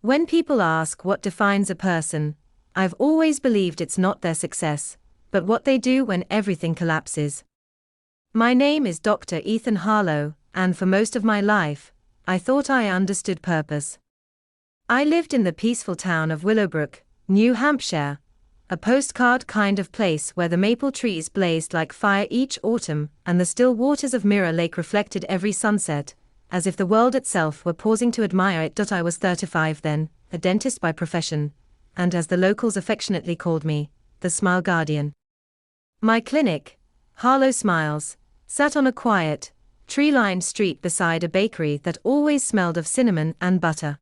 When people ask what defines a person, I've always believed it's not their success, but what they do when everything collapses. My name is Dr. Ethan Harlow, and for most of my life, I thought I understood purpose. I lived in the peaceful town of Willowbrook, New Hampshire, a postcard kind of place where the maple trees blazed like fire each autumn and the still waters of Mirror Lake reflected every sunset, as if the world itself were pausing to admire it. I was 35 then, a dentist by profession, and as the locals affectionately called me, the Smile Guardian. My clinic, Harlow Smiles, sat on a quiet, tree-lined street beside a bakery that always smelled of cinnamon and butter.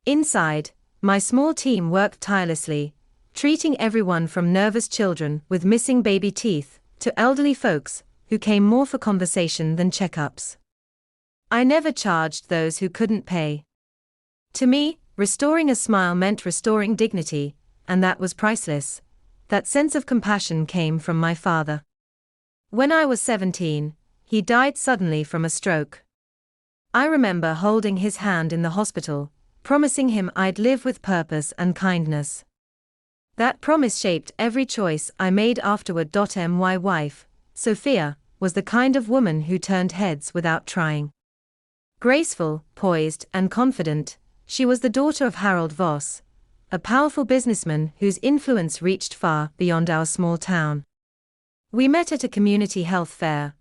Inside, my small team worked tirelessly, treating everyone from nervous children with missing baby teeth to elderly folks who came more for conversation than checkups. I never charged those who couldn't pay. To me, restoring a smile meant restoring dignity, and that was priceless. That sense of compassion came from my father. When I was 17, he died suddenly from a stroke. I remember holding his hand in the hospital, promising him I'd live with purpose and kindness. That promise shaped every choice I made afterward. My wife, Sophia, was the kind of woman who turned heads without trying. Graceful, poised, and confident, she was the daughter of Harold Voss, a powerful businessman whose influence reached far beyond our small town. We met at a community health fair.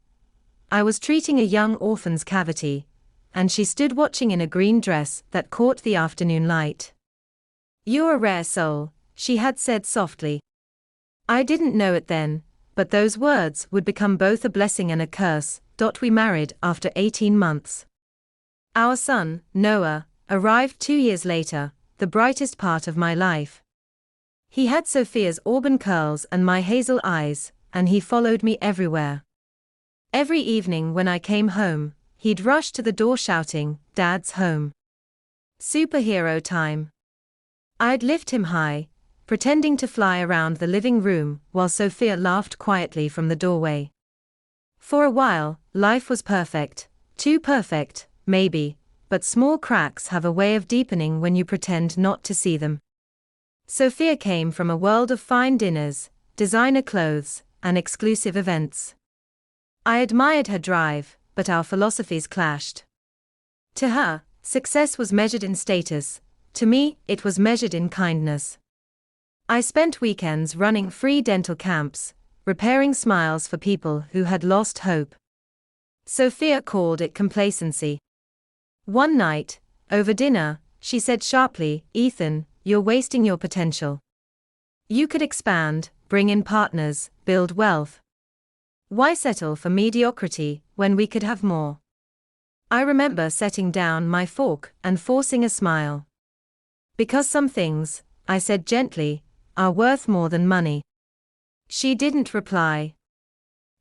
I was treating a young orphan's cavity, and she stood watching in a green dress that caught the afternoon light. "You're a rare soul," she had said softly. I didn't know it then, but those words would become both a blessing and a curse. We married after 18 months. Our son, Noah, arrived 2 years later, the brightest part of my life. He had Sophia's auburn curls and my hazel eyes, and he followed me everywhere. Every evening when I came home, he'd rush to the door shouting, "Dad's home. Superhero time." I'd lift him high, pretending to fly around the living room while Sophia laughed quietly from the doorway. For a while, life was perfect, too perfect, maybe, but small cracks have a way of deepening when you pretend not to see them. Sophia came from a world of fine dinners, designer clothes, and exclusive events. I admired her drive, but our philosophies clashed. To her, success was measured in status. To me, it was measured in kindness. I spent weekends running free dental camps, repairing smiles for people who had lost hope. Sophia called it complacency. One night, over dinner, she said sharply, "Ethan, you're wasting your potential. You could expand, bring in partners, build wealth. Why settle for mediocrity when we could have more?" I remember setting down my fork and forcing a smile. "Because some things," I said gently, "are worth more than money." She didn't reply.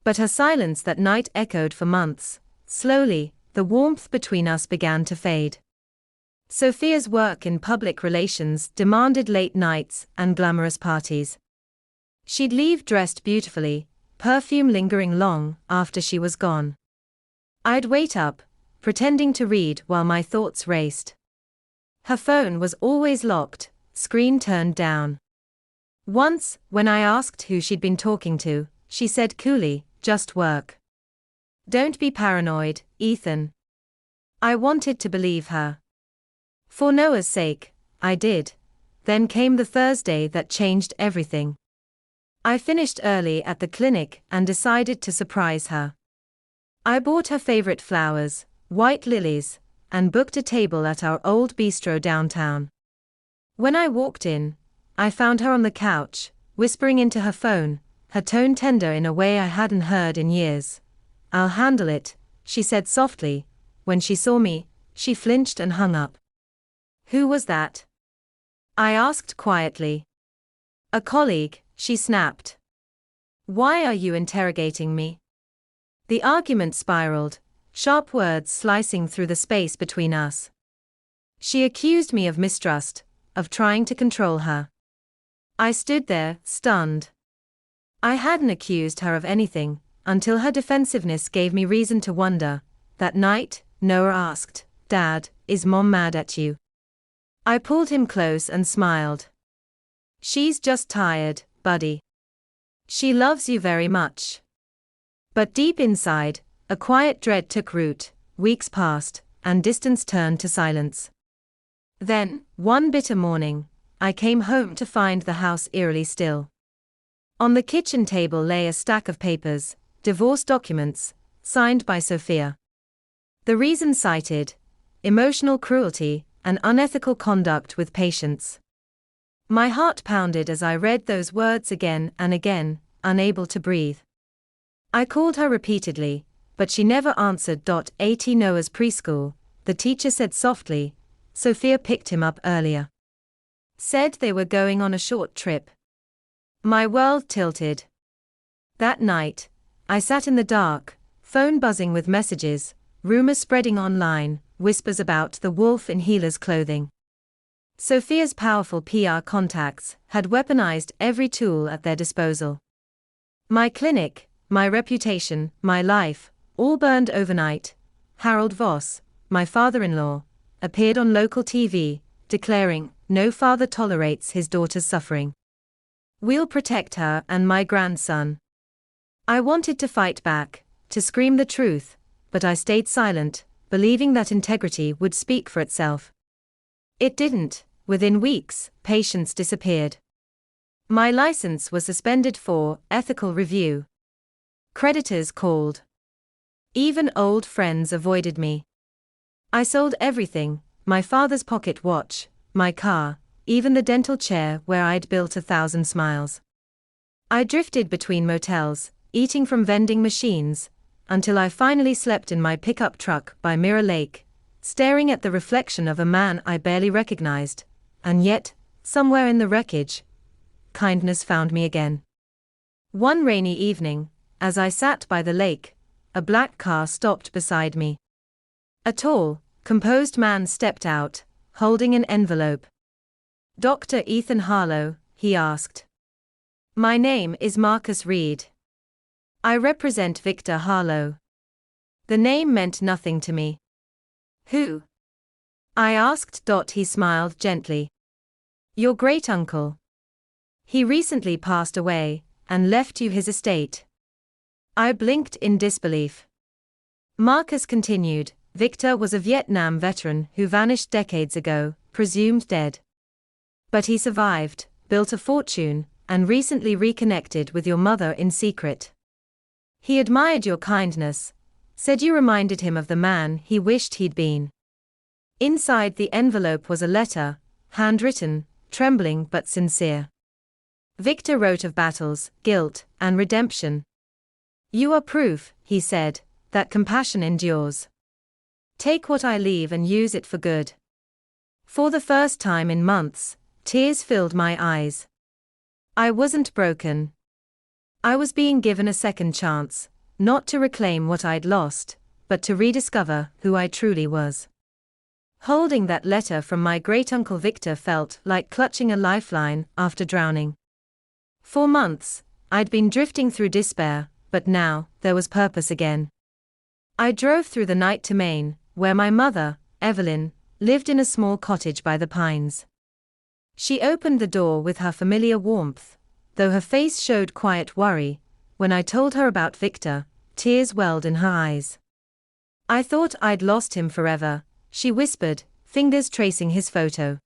But her silence that night echoed for months. Slowly, the warmth between us began to fade. Sophia's work in public relations demanded late nights and glamorous parties. She'd leave dressed beautifully, perfume lingering long after she was gone. I'd wait up, pretending to read while my thoughts raced. Her phone was always locked, screen turned down. Once, when I asked who she'd been talking to, she said coolly, "Just work." "Don't be paranoid, Ethan." I wanted to believe her. For Noah's sake, I did. Then came the Thursday that changed everything. I finished early at the clinic and decided to surprise her. I bought her favorite flowers, white lilies, and booked a table at our old bistro downtown. When I walked in, I found her on the couch, whispering into her phone, her tone tender in a way I hadn't heard in years. "I'll handle it," she said softly. When she saw me, she flinched and hung up. "Who was that?" I asked quietly. "A colleague," she snapped. "Why are you interrogating me?" The argument spiraled, sharp words slicing through the space between us. She accused me of mistrust, of trying to control her. I stood there, stunned. I hadn't accused her of anything, until her defensiveness gave me reason to wonder. That night, Noah asked, "Dad, is Mom mad at you?" I pulled him close and smiled. She's just tired, buddy. She loves you very much. But deep inside, a quiet dread took root. Weeks passed, and distance turned to silence. Then, one bitter morning, I came home to find the house eerily still. On the kitchen table lay a stack of papers, divorce documents, signed by Sophia. The reasons cited: emotional cruelty and unethical conduct with patients. My heart pounded as I read those words again and again, unable to breathe. I called her repeatedly, but she never answered. At Noah's preschool, the teacher said softly, Sophia picked him up earlier. Said they were going on a short trip. My world tilted. That night, I sat in the dark, phone buzzing with messages, rumors spreading online, whispers about the wolf in healer's clothing. Sophia's powerful PR contacts had weaponized every tool at their disposal. My clinic, my reputation, my life, all burned overnight. Harold Voss, my father-in-law, appeared on local TV, declaring, no father tolerates his daughter's suffering. We'll protect her and my grandson. I wanted to fight back, to scream the truth, but I stayed silent, believing that integrity would speak for itself. It didn't. Within weeks, patients disappeared. My license was suspended for ethical review. Creditors called. Even old friends avoided me. I sold everything: my father's pocket watch, my car, even the dental chair where I'd built 1,000 smiles. I drifted between motels, eating from vending machines, until I finally slept in my pickup truck by Mirror Lake, staring at the reflection of a man I barely recognized, and yet, somewhere in the wreckage, kindness found me again. One rainy evening, as I sat by the lake, a black car stopped beside me. A tall, composed man stepped out, holding an envelope. Dr. Ethan Harlow, he asked. My name is Marcus Reed. I represent Victor Harlow. The name meant nothing to me. Who? I asked. He smiled gently. Your great-uncle. He recently passed away, and left you his estate. I blinked in disbelief. Marcus continued, Victor was a Vietnam veteran who vanished decades ago, presumed dead. But he survived, built a fortune, and recently reconnected with your mother in secret. He admired your kindness, said you reminded him of the man he wished he'd been. Inside the envelope was a letter, handwritten, trembling but sincere. Victor wrote of battles, guilt, and redemption. You are proof, he said, that compassion endures. Take what I leave and use it for good. For the first time in months, tears filled my eyes. I wasn't broken. I was being given a second chance, not to reclaim what I'd lost, but to rediscover who I truly was. Holding that letter from my great-uncle Victor felt like clutching a lifeline after drowning. For months, I'd been drifting through despair, but now, there was purpose again. I drove through the night to Maine, where my mother, Evelyn, lived in a small cottage by the pines. She opened the door with her familiar warmth, though her face showed quiet worry. When I told her about Victor, tears welled in her eyes. I thought I'd lost him forever, she whispered, fingers tracing his photo.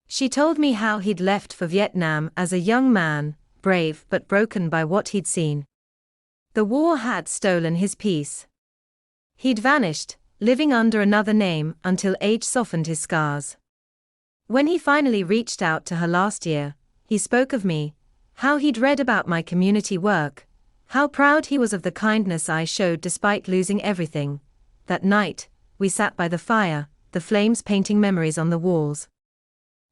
She told me how he'd left for Vietnam as a young man, brave but broken by what he'd seen. The war had stolen his peace. He'd vanished, living under another name until age softened his scars. When he finally reached out to her last year, he spoke of me, how he'd read about my community work, how proud he was of the kindness I showed despite losing everything. That night, we sat by the fire, the flames painting memories on the walls.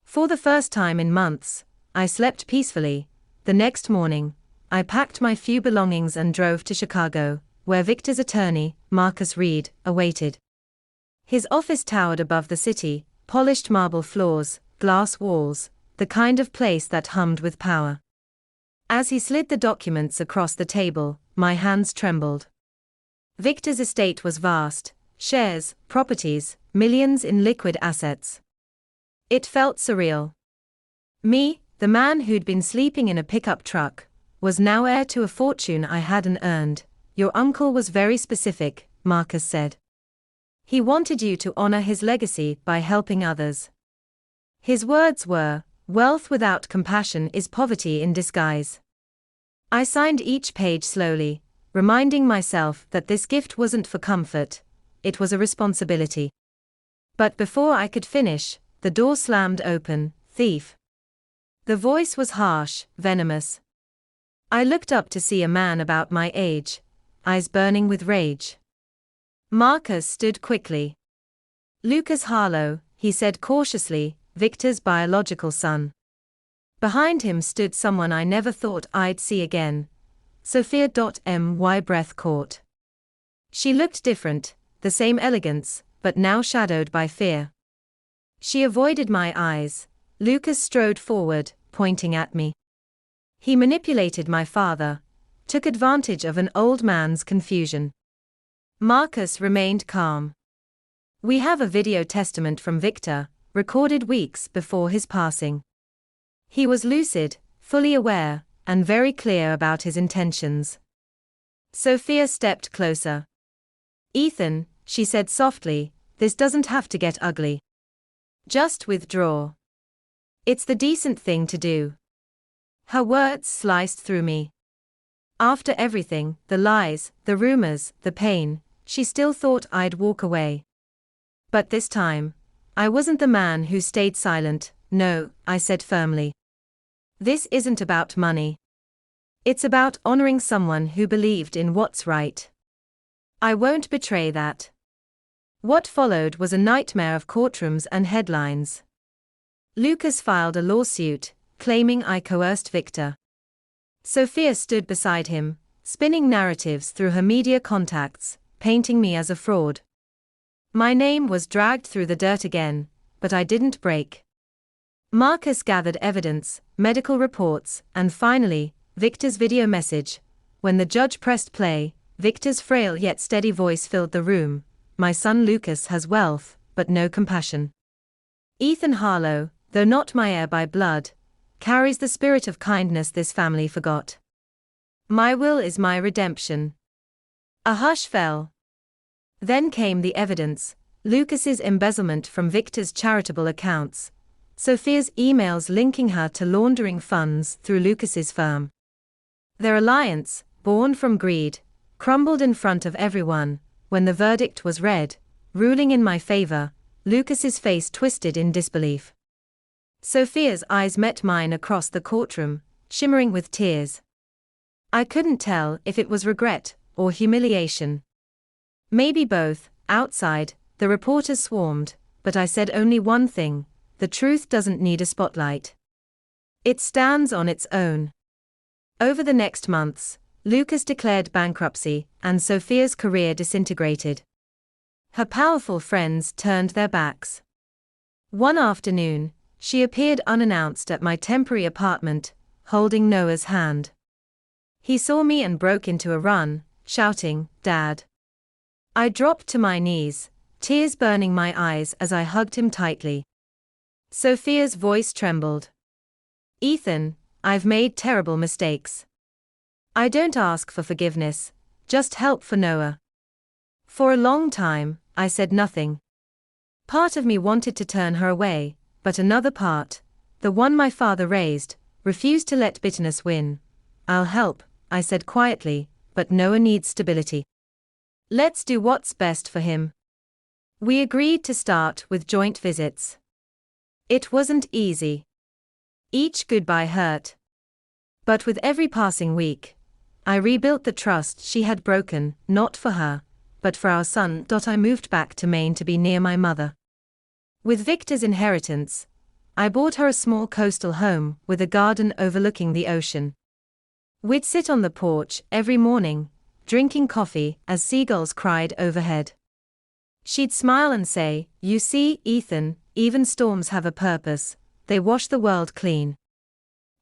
For the first time in months, I slept peacefully. The next morning, I packed my few belongings and drove to Chicago, where Victor's attorney, Marcus Reed, awaited. His office towered above the city, polished marble floors, glass walls, the kind of place that hummed with power. As he slid the documents across the table, my hands trembled. Victor's estate was vast: shares, properties, millions in liquid assets. It felt surreal. Me, the man who'd been sleeping in a pickup truck, was now heir to a fortune I hadn't earned. Your uncle was very specific, Marcus said. He wanted you to honor his legacy by helping others. His words were, "Wealth without compassion is poverty in disguise." I signed each page slowly, reminding myself that this gift wasn't for comfort, it was a responsibility. But before I could finish, the door slammed open. "Thief." The voice was harsh, venomous. I looked up to see a man about my age, eyes burning with rage. Marcus stood quickly. "Lucas Harlow," he said cautiously, "Victor's biological son." Behind him stood someone I never thought I'd see again. Sophia. My breath caught. She looked different, the same elegance, but now shadowed by fear. She avoided my eyes. Lucas strode forward, pointing at me. He manipulated my father, took advantage of an old man's confusion. Marcus remained calm. "We have a video testament from Victor, recorded weeks before his passing. He was lucid, fully aware, and very clear about his intentions." Sophia stepped closer. "Ethan," she said softly, "this doesn't have to get ugly. Just withdraw. It's the decent thing to do." Her words sliced through me. After everything, the lies, the rumors, the pain, she still thought I'd walk away. But this time, I wasn't the man who stayed silent. "No," I said firmly. "This isn't about money. It's about honoring someone who believed in what's right. I won't betray that." What followed was a nightmare of courtrooms and headlines. Lucas filed a lawsuit, claiming I coerced Victor. Sophia stood beside him, spinning narratives through her media contacts, painting me as a fraud. My name was dragged through the dirt again, but I didn't break. Marcus gathered evidence, medical reports, and finally, Victor's video message. When the judge pressed play, Victor's frail yet steady voice filled the room. "My son Lucas has wealth, but no compassion. Ethan Harlow, though not my heir by blood, carries the spirit of kindness this family forgot. My will is my redemption." A hush fell. Then came the evidence: Lucas's embezzlement from Victor's charitable accounts, Sophia's emails linking her to laundering funds through Lucas's firm. Their alliance, born from greed, crumbled in front of everyone. When the verdict was read, ruling in my favor, Lucas's face twisted in disbelief. Sophia's eyes met mine across the courtroom, shimmering with tears. I couldn't tell if it was regret or humiliation. Maybe both. Outside, the reporters swarmed, but I said only one thing: the truth doesn't need a spotlight. It stands on its own. Over the next months, Lucas declared bankruptcy, and Sophia's career disintegrated. Her powerful friends turned their backs. One afternoon, she appeared unannounced at my temporary apartment, holding Noah's hand. He saw me and broke into a run, shouting, "Dad!" I dropped to my knees, tears burning my eyes as I hugged him tightly. Sophia's voice trembled. "Ethan, I've made terrible mistakes. I don't ask for forgiveness, just help for Noah." For a long time, I said nothing. Part of me wanted to turn her away, but another part, the one my father raised, refused to let bitterness win. "I'll help," I said quietly, "but Noah needs stability. Let's do what's best for him." We agreed to start with joint visits. It wasn't easy. Each goodbye hurt. But with every passing week, I rebuilt the trust she had broken, not for her, but for our son. I moved back to Maine to be near my mother. With Victor's inheritance, I bought her a small coastal home with a garden overlooking the ocean. We'd sit on the porch every morning, drinking coffee as seagulls cried overhead. She'd smile and say, "You see, Ethan, even storms have a purpose, they wash the world clean."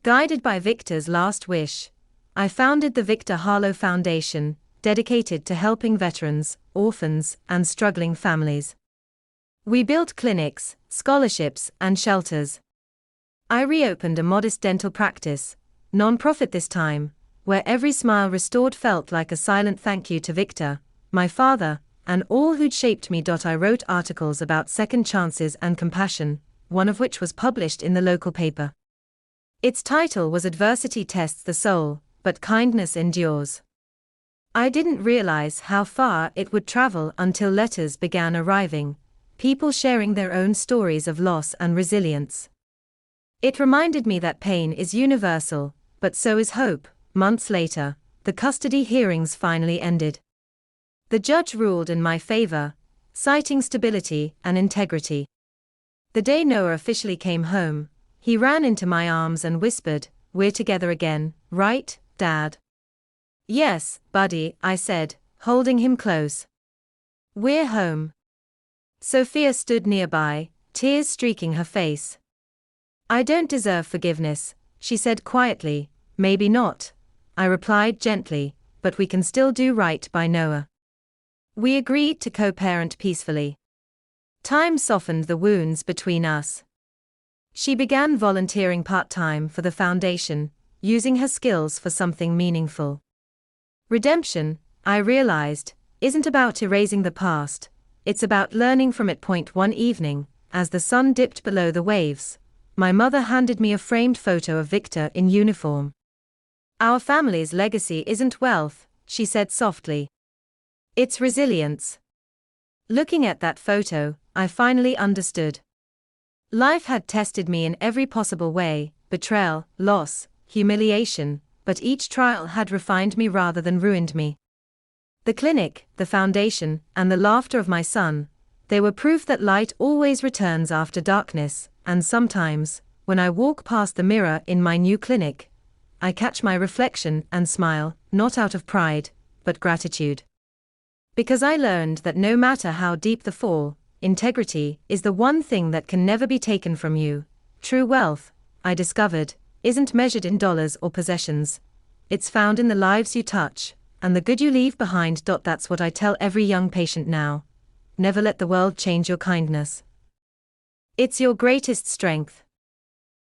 Guided by Victor's last wish, I founded the Victor Harlow Foundation, dedicated to helping veterans, orphans, and struggling families. We built clinics, scholarships, and shelters. I reopened a modest dental practice, non-profit this time, where every smile restored felt like a silent thank you to Victor, my father, and all who'd shaped me. I wrote articles about second chances and compassion, one of which was published in the local paper. Its title was Adversity Tests the Soul, but Kindness Endures. I didn't realize how far it would travel until letters began arriving, people sharing their own stories of loss and resilience. It reminded me that pain is universal, but so is hope. Months later, the custody hearings finally ended. The judge ruled in my favor, citing stability and integrity. The day Noah officially came home, he ran into my arms and whispered, "We're together again, right, Dad?" "Yes, buddy," I said, holding him close. "We're home." Sophia stood nearby, tears streaking her face. "I don't deserve forgiveness," she said quietly. "Maybe not," I replied gently, "but we can still do right by Noah." We agreed to co-parent peacefully. Time softened the wounds between us. She began volunteering part-time for the foundation, using her skills for something meaningful. Redemption, I realized, isn't about erasing the past, it's about learning from it. One evening, as the sun dipped below the waves, my mother handed me a framed photo of Victor in uniform. "Our family's legacy isn't wealth," she said softly. "It's resilience." Looking at that photo, I finally understood. Life had tested me in every possible way: betrayal, loss, humiliation, but each trial had refined me rather than ruined me. The clinic, the foundation, and the laughter of my son, they were proof that light always returns after darkness, and sometimes, when I walk past the mirror in my new clinic, I catch my reflection and smile, not out of pride, but gratitude. Because I learned that no matter how deep the fall, integrity is the one thing that can never be taken from you. True wealth, I discovered, isn't measured in dollars or possessions. It's found in the lives you touch, and the good you leave behind. That's what I tell every young patient now. Never let the world change your kindness. It's your greatest strength.